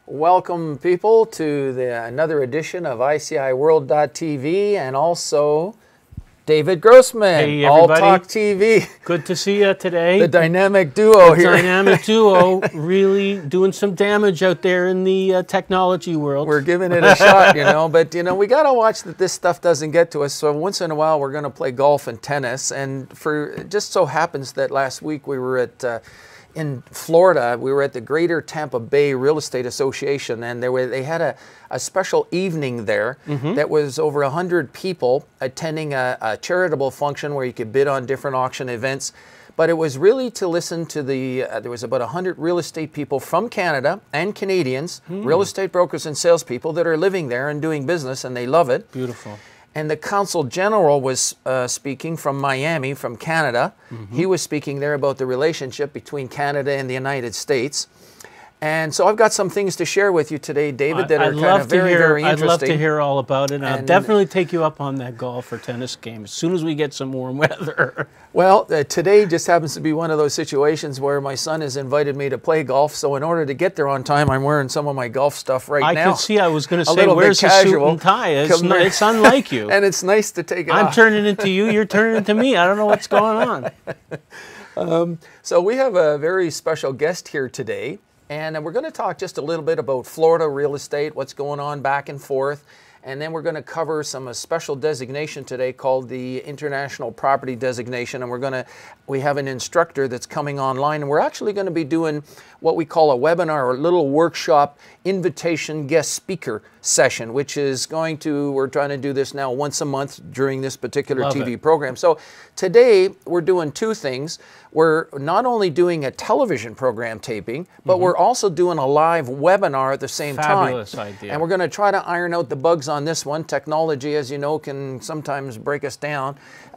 Welcome, people, to another edition of ICI World TV, and also David Grossman, hey, All Talk TV. Good to see you today. The dynamic duo here. Dynamic duo, really doing some damage out there in the technology world. We're giving it a shot, but we got to watch that this stuff doesn't get to us. So once in a while, we're going to play golf and tennis. And it just so happens that last week we were in Florida. We were at the Greater Tampa Bay Real Estate Association, and they had a special evening there that was over 100 people attending a charitable function where you could bid on different auction events. But it was really to listen to there was about 100 real estate people from Canada and Canadians, real estate brokers and salespeople that are living there and doing business, and they love it. Beautiful. And the Consul General was speaking from Miami, from Canada. He was speaking there about the relationship between Canada and the United States. And so I've got some things to share with you today, David, that are kind of very interesting. I'd love to hear all about it. And I'll definitely take you up on that golf or tennis game as soon as we get some warm weather. Well, today just happens to be one of those situations where my son has invited me to play golf. So in order to get there on time, I'm wearing some of my golf stuff now. I could see. I was going to say, where's the suit and tie? It's unlike you. And it's nice to take it off. I'm turning into you. You're turning into me. I don't know what's going on. So we have a very special guest here today. And we're going to talk just a little bit about Florida real estate, what's going on back and forth. And then we're going to cover some special designation today called the International Property Designation. And we have an instructor that's coming online. And we're actually going to be doing what we call a webinar or a little workshop invitation guest speaker session, which is we're trying to do this now once a month during this particular TV program. So today we're doing two things. We're not only doing a television program taping, but we're also doing a live webinar at the same time. Fabulous idea. And we're going to try to iron out the bugs on this one. Technology, as you know, can sometimes break us down.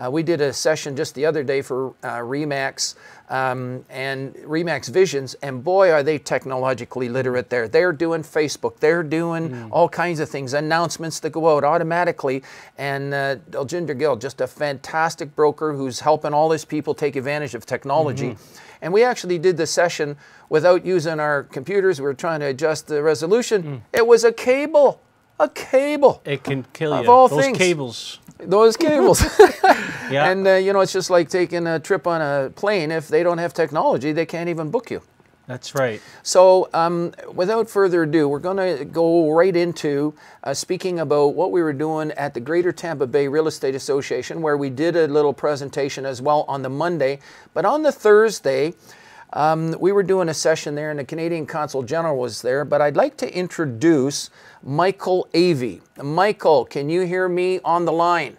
We did a session just the other day for RE/MAX and RE/MAX Visions, and boy, are they technologically literate there. They're doing Facebook. They're doing all kinds of things, announcements that go out automatically. And Daljinder Gill, just a fantastic broker who's helping all these people take advantage of technology. And we actually did the session without using our computers. We were trying to adjust the resolution. It was a cable. A cable. It can kill you. Of all those things. cables. Those cables. Yeah. And, it's just like taking a trip on a plane. If they don't have technology, they can't even book you. That's right. So without further ado, we're going to go right into speaking about what we were doing at the Greater Tampa Bay Real Estate Association, where we did a little presentation as well on the Monday. But on the Thursday, we were doing a session there, and the Canadian Consul General was there. But I'd like to introduce Michael Avey. Michael, can you hear me on the line?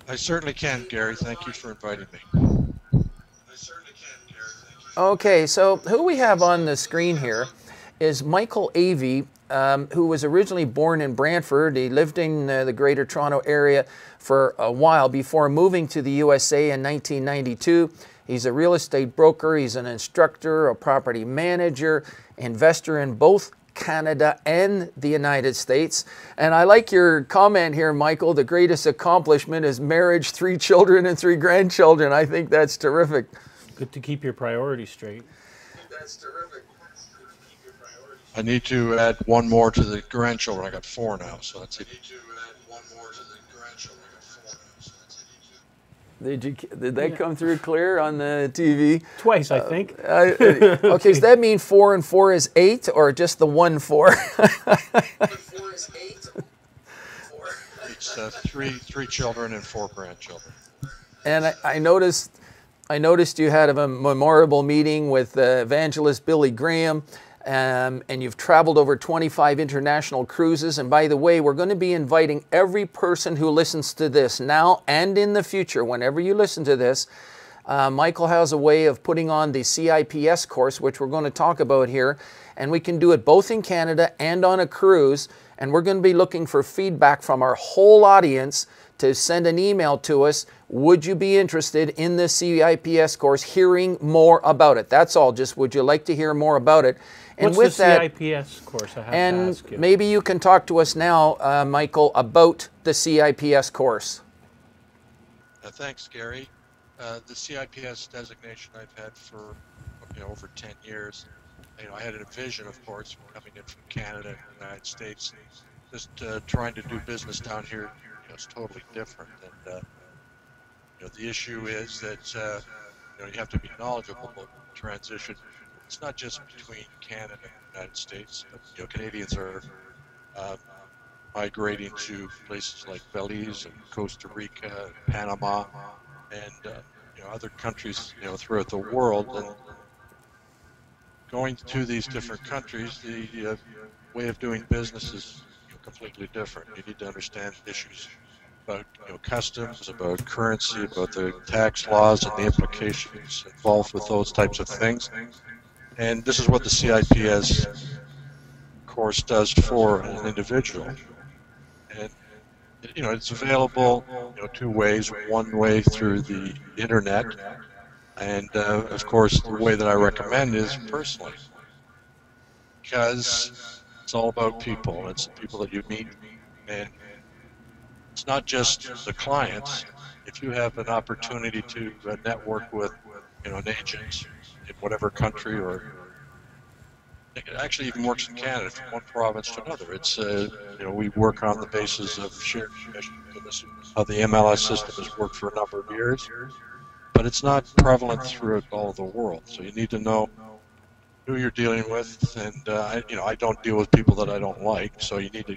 I certainly can, Gary. Thank you for inviting me. Okay, so who we have on the screen here is Michael Avey, who was originally born in Brantford. He lived in the Greater Toronto area for a while before moving to the USA in 1992. He's a real estate broker. He's an instructor, a property manager, investor in both Canada and the United States. And I like your comment here, Michael. The greatest accomplishment is marriage, 3 children, and 3 grandchildren. I think that's terrific. Good to keep your priorities straight. That's terrific. I need to add one more to the grandchildren. I got 4 now, so that's it. Did that come through clear on the TV? Twice, I think. Okay, does that mean 4 and 4 is 8, or just the 1 4? 4 is 8. 4. It's 3 children and 4 grandchildren. And I noticed you had a memorable meeting with evangelist Billy Graham, and you've traveled over 25 international cruises. And by the way, we're going to be inviting every person who listens to this now and in the future, whenever you listen to this. Michael has a way of putting on the CIPS course, which we're going to talk about here. And we can do it both in Canada and on a cruise. And we're going to be looking for feedback from our whole audience to send an email to us. Would you be interested in the CIPS course, hearing more about it? That's all. Just would you like to hear more about it? And what's the CIPS course? I have to ask you. Maybe you can talk to us now, Michael, about the CIPS course. Thanks, Gary. The CIPS designation I've had for over 10 years. I had a vision, of course, coming in from Canada and the United States, just trying to do business down here, is totally different. And the issue is that you have to be knowledgeable about the transition. It's not just between Canada and the United States, but Canadians are uh, migrating to places like Belize and Costa Rica, and Panama, and other countries throughout the world. And going to these different countries, the way of doing business is completely different. You need to understand issues about customs, about currency, about the tax laws and the implications involved with those types of things. And this is what the CIPS course does for an individual. And it's available two ways. One way through the internet, and of course the way that I recommend is personally, because it's all about people. It's the people that you meet, and it's not just the clients. If you have an opportunity to network with an agent in whatever country, or it actually even works in Canada from one province to another. It's we work on the basis of shared commissions, and this is how the MLS system has worked for a number of years. But it's not prevalent throughout all of the world. So you need to know who you're dealing with, and I don't deal with people that I don't like. So you need to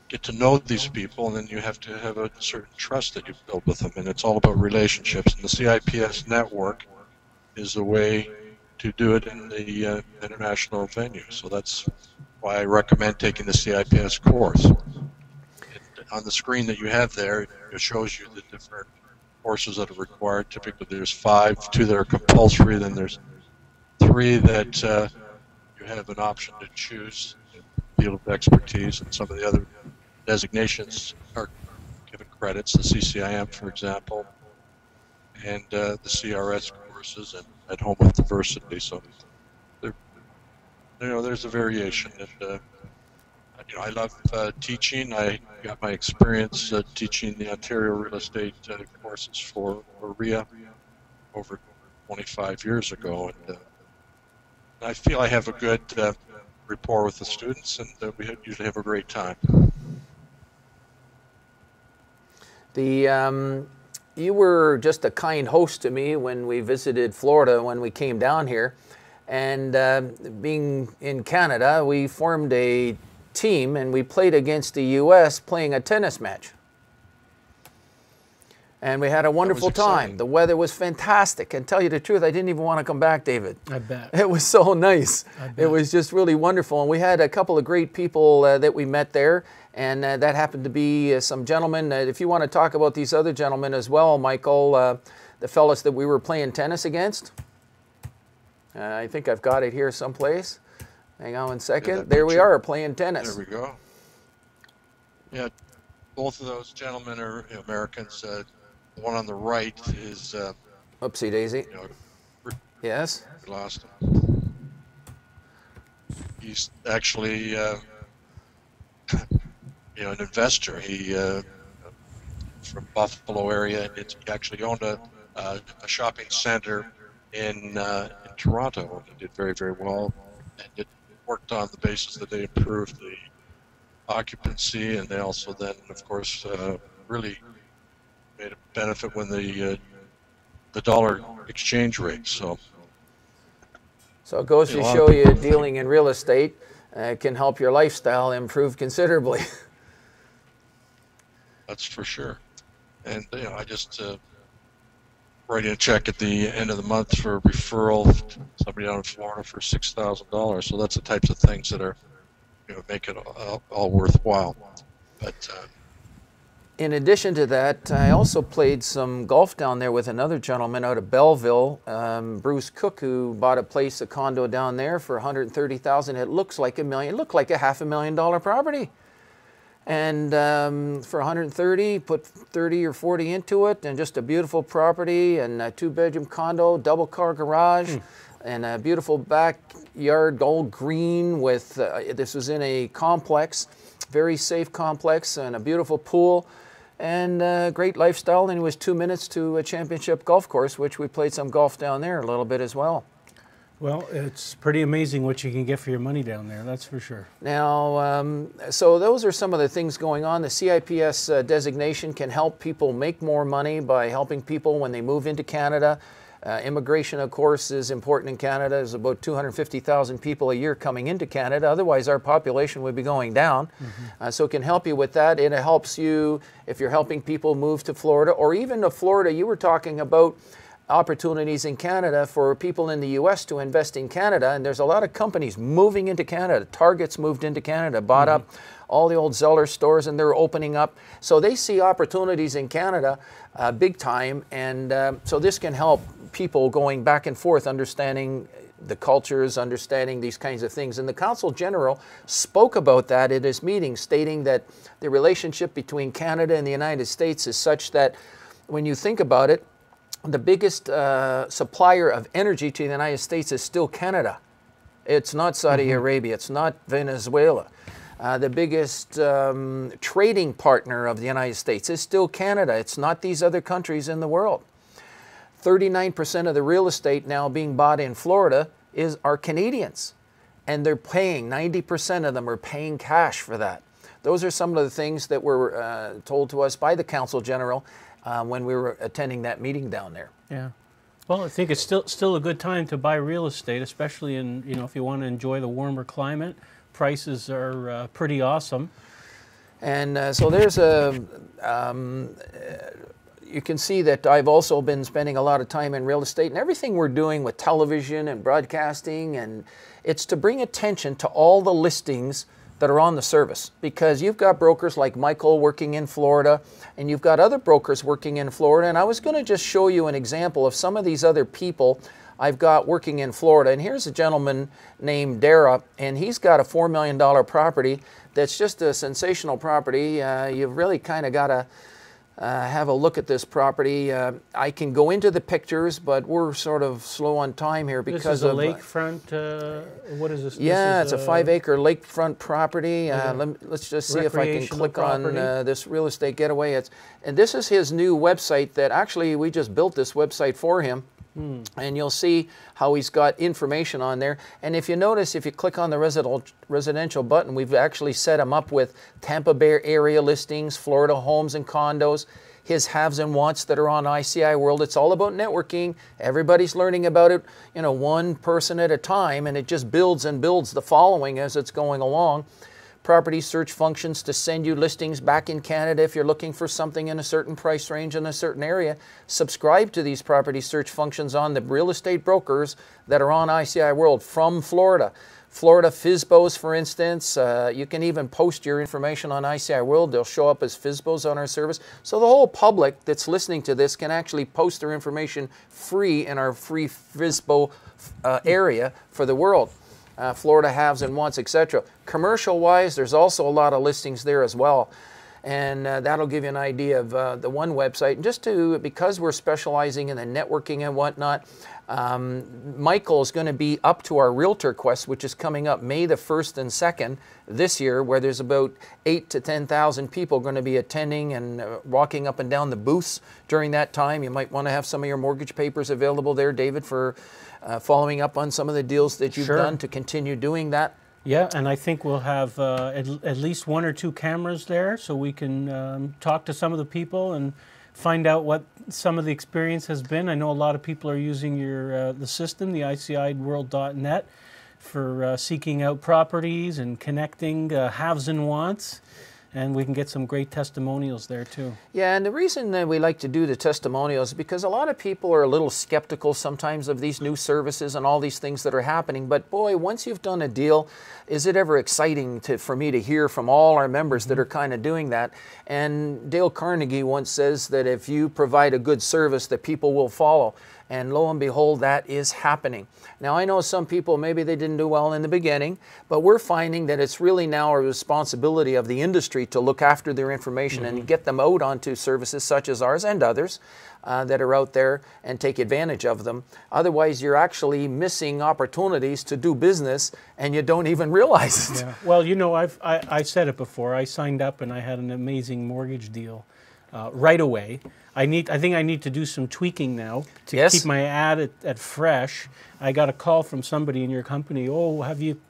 get to know these people, and then you have to have a certain trust that you build with them, and it's all about relationships. And the CIPS network is the way to do it in the international venue. So that's why I recommend taking the CIPS course. And on the screen that you have there, it shows you the different courses that are required. Typically there's 5, 2 that are compulsory, then there's 3 that you have an option to choose field of expertise, and some of the other designations are given credits, the CCIM, for example, and the CRS courses, and at home with diversity. So there's a variation. And I love teaching. I got my experience teaching the Ontario real estate courses for RIA over 25 years ago, and I feel I have a good rapport with the students, and we usually have a great time. You were just a kind host to me when we visited Florida when we came down here, and being in Canada, we formed a team and we played against the U.S. playing a tennis match. And we had a wonderful time. The weather was fantastic. And tell you the truth, I didn't even want to come back, David. I bet. It was so nice. It was just really wonderful. And we had a couple of great people that we met there. And that happened to be some gentlemen. If you want to talk about these other gentlemen as well, Michael, the fellas that we were playing tennis against. I think I've got it here someplace. Hang on 1 second. There we are playing tennis. There we go. Yeah, both of those gentlemen are Americans. The one on the right is... Oopsie daisy. Yes? We lost him. He's actually an investor. He from Buffalo area. He actually owned a shopping center in Toronto. He did very, very well, and it worked on the basis that they improved the occupancy, and they also then, of course, really made a benefit when the dollar exchange rate. So it goes to show you dealing in real estate can help your lifestyle improve considerably. That's for sure. And I just write in a check at the end of the month for a referral to somebody down in Florida for $6,000. So that's the types of things that are make it all worthwhile. But in addition to that, I also played some golf down there with another gentleman out of Belleville, Bruce Cook, who bought a condo down there for $130,000. It looks like $1 million. It looked like a $500,000 property. And for 130, put 30 or 40 into it, and just a beautiful property, and a 2-bedroom condo, double car garage, and a beautiful backyard, all green with, this was in a complex, very safe complex, and a beautiful pool, and a great lifestyle. And it was 2 minutes to a championship golf course, which we played some golf down there a little bit as well. Well, it's pretty amazing what you can get for your money down there, that's for sure. Now, so those are some of the things going on. The CIPS designation can help people make more money by helping people when they move into Canada. Immigration, of course, is important in Canada. There's about 250,000 people a year coming into Canada. Otherwise, our population would be going down. So it can help you with that. It helps you if you're helping people move to Florida, or even to Florida. You were talking about opportunities in Canada for people in the U.S. to invest in Canada, and there's a lot of companies moving into Canada. Target's moved into Canada, bought up all the old Zeller stores, and they're opening up. So they see opportunities in Canada big time, and so this can help people going back and forth, understanding the cultures, understanding these kinds of things. And the Consul General spoke about that at his meeting, stating that the relationship between Canada and the United States is such that when you think about it, the biggest supplier of energy to the United States is still Canada. It's not Saudi Arabia. It's not Venezuela. The biggest trading partner of the United States is still Canada. It's not these other countries in the world. 39% of the real estate now being bought in Florida are Canadians. And they're paying, 90% of them are paying cash for that. Those are some of the things that were told to us by the Consul General when we were attending that meeting down there. Yeah. Well, I think it's still a good time to buy real estate, especially in, if you want to enjoy the warmer climate. Prices are pretty awesome. And so there's you can see that I've also been spending a lot of time in real estate, and everything we're doing with television and broadcasting, and it's to bring attention to all the listings that are on the service, because you've got brokers like Michael working in Florida, and you've got other brokers working in Florida. And I was going to just show you an example of some of these other people I've got working in Florida. And here's a gentleman named Dara, and he's got a $4 million property that's just a sensational property. You've really kind of got to have a look at this property. I can go into the pictures, but we're sort of slow on time here because this is a lakefront. What is this? Yeah, it's a 5-acre lakefront property. Let's just see if I can click on this real estate getaway. And this is his new website that actually we just built this website for him. And you'll see how he's got information on there. And if you notice, if you click on the residential button, we've actually set him up with Tampa Bay area listings, Florida homes and condos, his haves and wants that are on ICI World. It's all about networking. Everybody's learning about it, one person at a time, and it just builds and builds the following as it's going along. Property search functions to send you listings back in Canada if you're looking for something in a certain price range in a certain area. Subscribe to these property search functions on the real estate brokers that are on ICI World from Florida. Florida FSBOs, for instance. You can even post your information on ICI World. They'll show up as FSBOs on our service. So the whole public that's listening to this can actually post their information free in our free FSBO area for the world. Florida haves and wants, etc. Commercial-wise, there's also a lot of listings there as well. And that'll give you an idea of the one website. And just because we're specializing in the networking and whatnot, Michael is going to be up to our Realtor Quest, which is coming up May the 1st and 2nd this year, where there's about 8,000 to 10,000 people going to be attending and walking up and down the booths during that time. You might want to have some of your mortgage papers available there, David, for following up on some of the deals that you've done to continue doing that. Yeah, and I think we'll have at least 1 or 2 cameras there, so we can talk to some of the people and find out what some of the experience has been. I know a lot of people are using the system, the ICIWorld.net, for seeking out properties and connecting haves and wants. And we can get some great testimonials there too. Yeah, and the reason that we like to do the testimonials is because a lot of people are a little skeptical sometimes of these new services and all these things that are happening. But boy, once you've done a deal, is it ever exciting for me to hear from all our members that are kind of doing that? And Dale Carnegie once says that if you provide a good service, that people will follow. And lo and behold, that is happening. Now, I know some people, maybe they didn't do well in the beginning, but we're finding that it's really now a responsibility of the industry to look after their information and get them out onto services such as ours and others that are out there and take advantage of them. Otherwise, you're actually missing opportunities to do business and you don't even realize it. Yeah. Well, I said it before. I signed up and I had an amazing mortgage deal. right away. I think I need to do some tweaking now to keep my ad at fresh. I got a call from somebody in your company. Oh,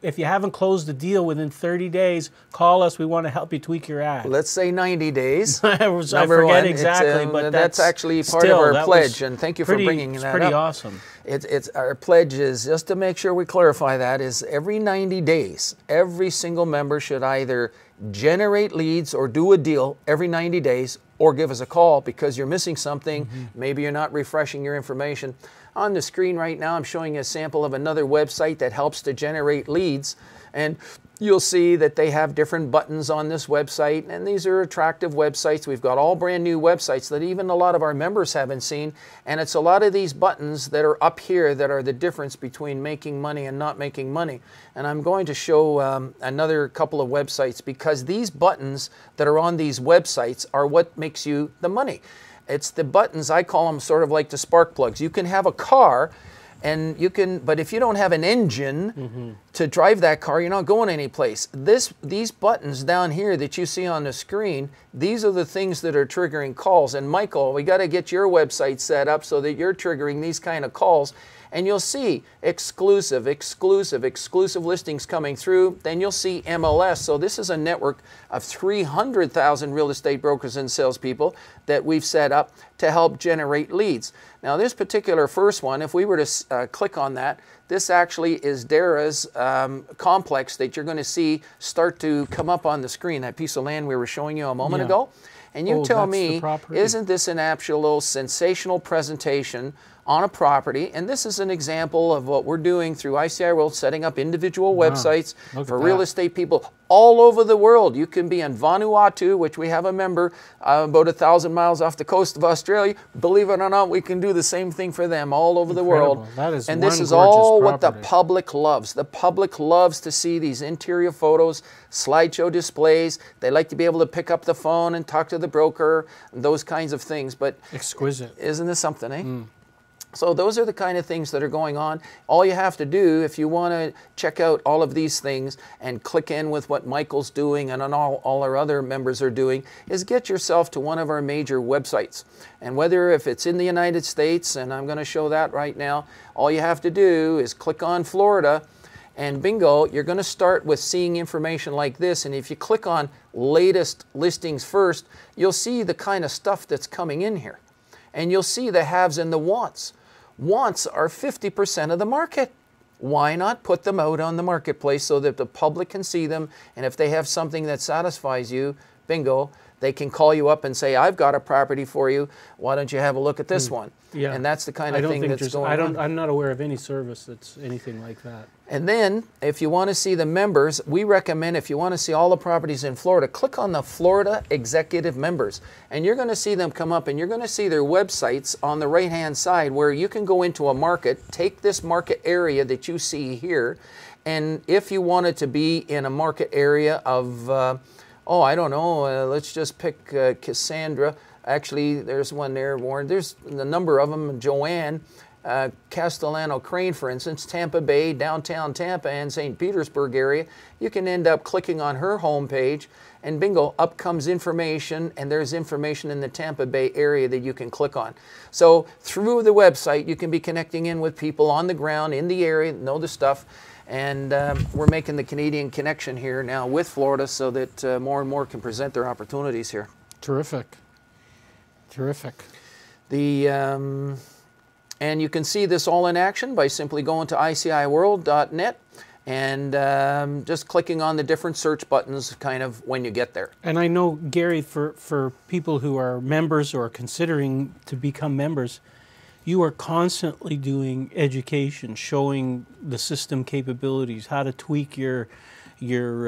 if you haven't closed the deal within 30 days, call us. We want to help you tweak your ad. Let's say 90 days. I forget exactly, but that's actually part of our pledge, and thank you for bringing that up. It's pretty awesome. It's our pledge is, just to make sure we clarify that, is every 90 days, every single member should either generate leads or do a deal every 90 days, or give us a call because you're missing something. Maybe you're not refreshing your information. On the screen right now, I'm showing you a sample of another website that helps to generate leads. And you'll see that they have different buttons on this website, and these are attractive websites. We've got all brand new websites that even a lot of our members haven't seen, and it's a lot of these buttons that are up here that are the difference between making money and not making money. And I'm going to show another couple of websites, because these buttons that are on these websites are what makes you the money. It's the buttons, I call them sort of like the spark plugs. You can have a car, and you can, but if you don't have an engine to drive that car, you're not going anyplace. These buttons down here that you see on the screen, these are the things that are triggering calls. And Michael, we got to get your website set up so that you're triggering these kind of calls. And you'll see exclusive listings coming through. Then you'll see MLS. So this is a network of 300,000 real estate brokers and salespeople that we've set up to help generate leads. Now this particular first one, if we were to click on that, this actually is Dara's complex that you're going to see start to come up on the screen, that piece of land we were showing you a moment ago. And you tell me, isn't this an absolute sensational presentation on a property? And this is an example of what we're doing through ICI World, setting up individual websites for real estate people all over the world. You can be in Vanuatu, which we have a member about 1,000 miles off the coast of Australia. Believe it or not, we can do the same thing for them all over the world. That is and this is all what the public loves. The public loves to see these interior photos, slideshow displays. They like to be able to pick up the phone and talk to the broker, those kinds of things. But exquisite. Isn't this something, eh? So those are the kind of things that are going on. All you have to do, if you want to check out all of these things and click in with what Michael's doing and all our other members are doing, is get yourself to one of our major websites. And whether if it's in the United States, and I'm going to show that right now, all you have to do is click on Florida, and bingo, you're going to start with seeing information like this. And if you click on latest listings first, you'll see the kind of stuff that's coming in here. And you'll see the haves and the wants. Wants are 50% of the market. Why not put them out on the marketplace so that the public can see them? And if they have something that satisfies you, bingo, they can call you up and say, I've got a property for you. Why don't you have a look at this one? Yeah. And that's the kind of thing that's going on. I'm not aware of any service that's anything like that. And then, if you want to see the members, we recommend, if you want to see all the properties in Florida, click on the Florida Executive Members. And you're going to see them come up, and you're going to see their websites on the right-hand side where you can go into a market, take this market area that you see here, and if you wanted to be in a market area of, I don't know, let's just pick Cassandra. Actually, there's one there, Warren. There's a number of them. Joanne, Castellano Crane, for instance, Tampa Bay, downtown Tampa, and St. Petersburg area. You can end up clicking on her homepage, and bingo, up comes information, and there's information in the Tampa Bay area that you can click on. So through the website, you can be connecting in with people on the ground in the area, know the stuff. And we're making the Canadian connection here now with Florida so that more and more can present their opportunities here. Terrific. Terrific. And you can see this all in action by simply going to ICIWorld.net and just clicking on the different search buttons kind of when you get there. And I know, Gary, for people who are members or considering to become members, you are constantly doing education, showing the system capabilities, how to tweak your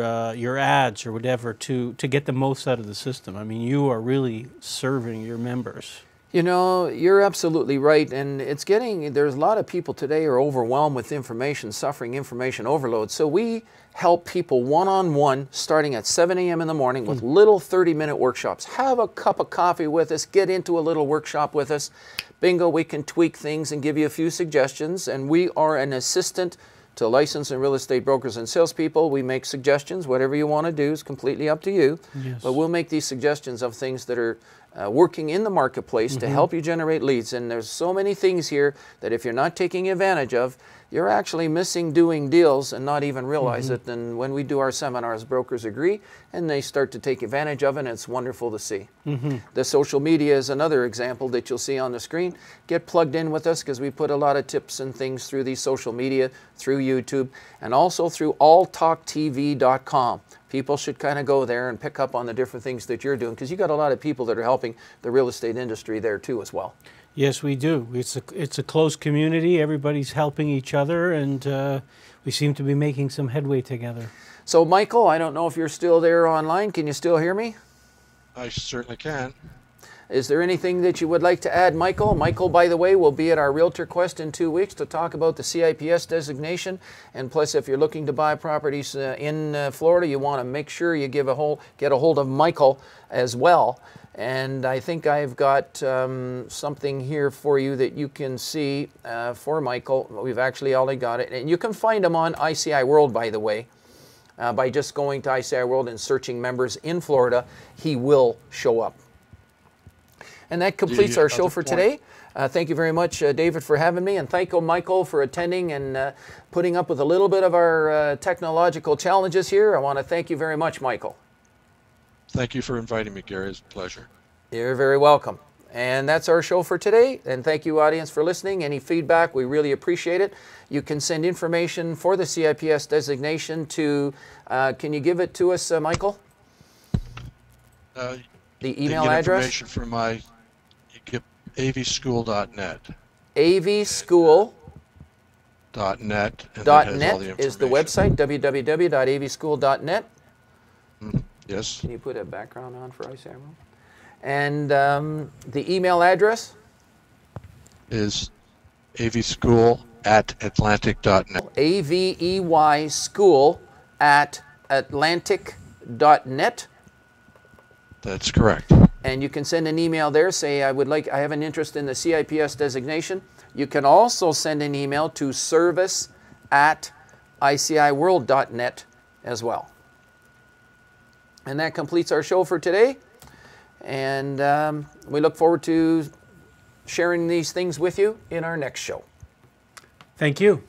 ads or whatever to get the most out of the system. I mean, you are really serving your members. You know, you're absolutely right, and there's a lot of people today are overwhelmed with information, suffering information overload. So we help people one-on-one starting at 7 a.m. in the morning with little 30-minute workshops. Have a cup of coffee with us, get into a little workshop with us. Bingo, we can tweak things and give you a few suggestions, and we are an assistant to licensed and real estate brokers and salespeople. We make suggestions. Whatever you want to do is completely up to you. Yes. But we'll make these suggestions of things that are working in the marketplace to help you generate leads. And there's so many things here that if you're not taking advantage of, you're actually missing doing deals and not even realize it. And when we do our seminars, brokers agree and they start to take advantage of it, and it's wonderful to see. The social media is another example that you'll see on the screen. Get plugged in with us because we put a lot of tips and things through these social media, through YouTube, and also through alltalktv.com. People should kind of go there and pick up on the different things that you're doing because you got a lot of people that are helping the real estate industry there too as well. Yes, we do. It's a close community. Everybody's helping each other, and we seem to be making some headway together. So, Michael, I don't know if you're still there online. Can you still hear me? I certainly can. Is there anything that you would like to add, Michael? Michael, by the way, will be at our Realtor Quest in 2 weeks to talk about the CIPS designation. And plus, if you're looking to buy properties in Florida, you want to make sure you get a hold of Michael as well. And I think I've got something here for you that you can see for Michael. We've actually already got it. And you can find him on ICI World, by the way. By just going to ICI World and searching members in Florida, he will show up. And that completes our show for today. Thank you very much, David, for having me. And thank you, Michael, for attending and putting up with a little bit of our technological challenges here. I want to thank you very much, Michael. Thank you for inviting me, Gary. It's a pleasure. You're very welcome. And that's our show for today. And thank you, audience, for listening. Any feedback, we really appreciate it. You can send information for the CIPS designation to, can you give it to us, Michael? The email address? Information from my, you get avschool.net. avschool.net .net is the website, www.avschool.net. Yes. Can you put a background on for ICI World? And the email address? Is avschool@atlantic.net. AVEY school@atlantic.net. That's correct. And you can send an email there, say I have an interest in the CIPS designation. You can also send an email to service@iciworld.net as well. And that completes our show for today. And we look forward to sharing these things with you in our next show. Thank you.